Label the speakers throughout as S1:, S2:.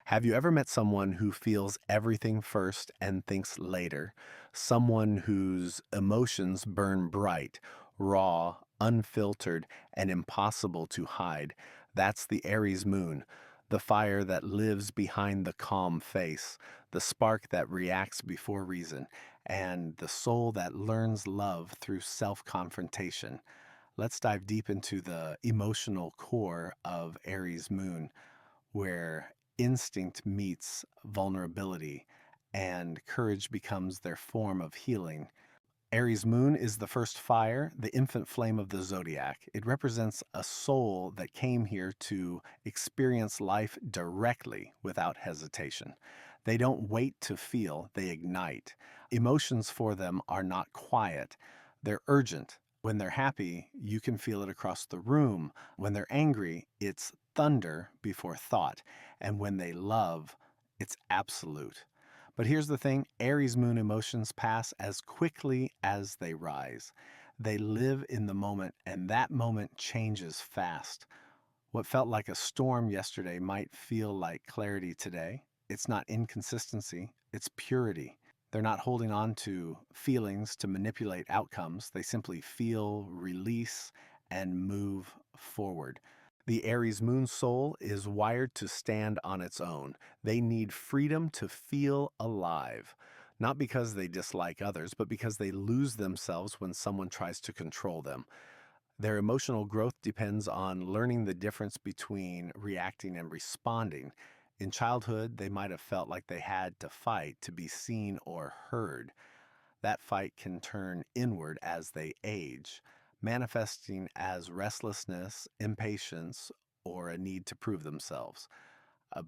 S1: Have you ever met someone who feels everything first and thinks later? Someone whose emotions burn bright, raw, unfiltered, and impossible to hide. That's the Aries moon, the fire that lives behind the calm face, the spark that reacts before reason, and the soul that learns love through self confrontation. Let's dive deep into the emotional core of Aries moon, where instinct meets vulnerability and courage becomes their form of healing. Aries moon is the first fire, the infant flame of the zodiac. It represents a soul that came here to experience life directly without hesitation. They don't wait to feel, they ignite. Emotions for them are not quiet, they're urgent. When they're happy, you can feel it across the room. When they're angry, it's thunder before thought. And when they love, it's absolute. But here's the thing, Aries moon emotions pass as quickly as they rise. They live in the moment, and that moment changes fast. What felt like a storm yesterday might feel like clarity today. It's not inconsistency, it's purity. They're not holding on to feelings to manipulate outcomes. They simply feel, release, and move forward. The Aries moon soul is wired to stand on its own. They need freedom to feel alive, not because they dislike others, but because they lose themselves when someone tries to control them. Their emotional growth depends on learning the difference between reacting and responding. In childhood, they might have felt like they had to fight to be seen or heard. That fight can turn inward as they age, manifesting as restlessness, impatience, or a need to prove themselves.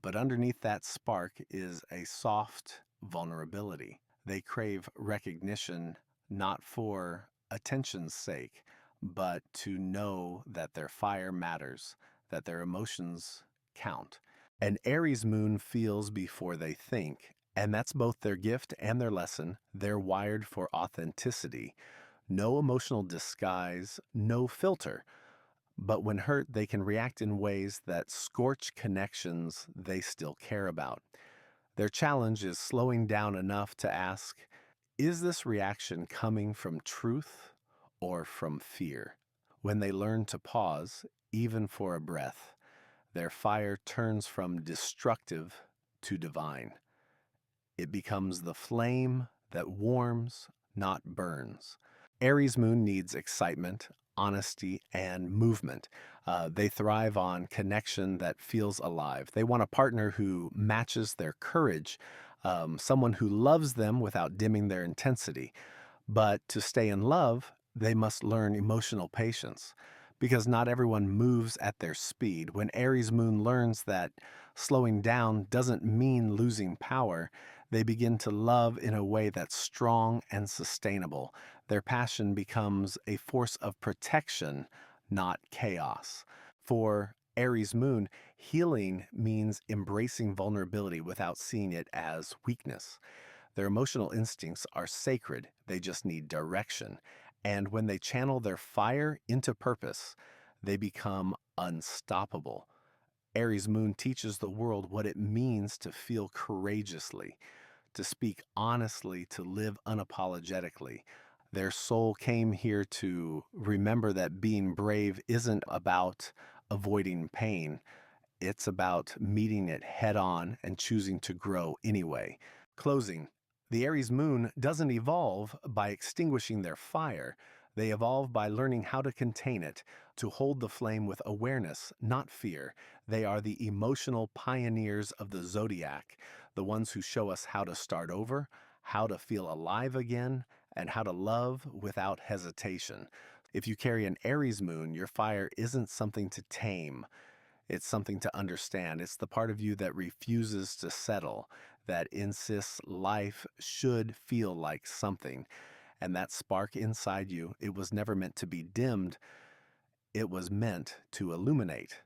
S1: But underneath that spark is a soft vulnerability. They crave recognition not for attention's sake, but to know that their fire matters, that their emotions count. An Aries moon feels before they think, and that's both their gift and their lesson. They're wired for authenticity. No emotional disguise, no filter. But when hurt, they can react in ways that scorch connections they still care about. Their challenge is slowing down enough to ask, is this reaction coming from truth or from fear? When they learn to pause, even for a breath, their fire turns from destructive to divine. It becomes the flame that warms, not burns. Aries moon needs excitement, honesty, and movement. They thrive on connection that feels alive. They want a partner who matches their courage, someone who loves them without dimming their intensity. But to stay in love, they must learn emotional patience because not everyone moves at their speed. When Aries moon learns that slowing down doesn't mean losing power, they begin to love in a way that's strong and sustainable. Their passion becomes a force of protection, not chaos. For Aries moon, healing means embracing vulnerability without seeing it as weakness. Their emotional instincts are sacred, they just need direction. And when they channel their fire into purpose, they become unstoppable. Aries moon teaches the world what it means to feel courageously, to speak honestly, to live unapologetically. Their soul came here to remember that being brave isn't about avoiding pain. It's about meeting it head on and choosing to grow anyway. Closing. The Aries moon doesn't evolve by extinguishing their fire. They evolve by learning how to contain it, to hold the flame with awareness, not fear. They are the emotional pioneers of the zodiac, the ones who show us how to start over, how to feel alive again, and how to love without hesitation. If you carry an Aries moon, your fire isn't something to tame. It's something to understand. It's the part of you that refuses to settle, that insists life should feel like something. And that spark inside you, it was never meant to be dimmed, it was meant to illuminate.